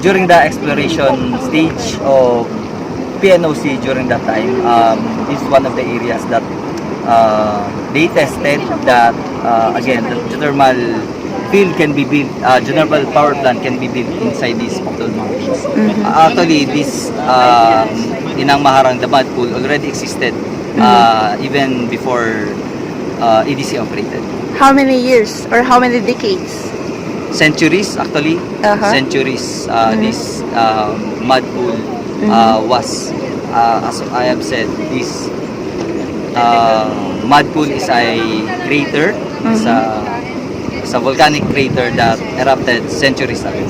during the exploration stage of PNOC during that time, is one of the areas that they tested that again the geothermal field can be built, geothermal power plant can be built inside these Pactol Mountains. Actually, this Inang Maharang, the mud pool, already existed even before EDC operated. How many years or how many decades? Centuries, actually. Centuries. This mud pool was, as I have said, this mud pool is a crater, it's a volcanic crater that erupted centuries ago.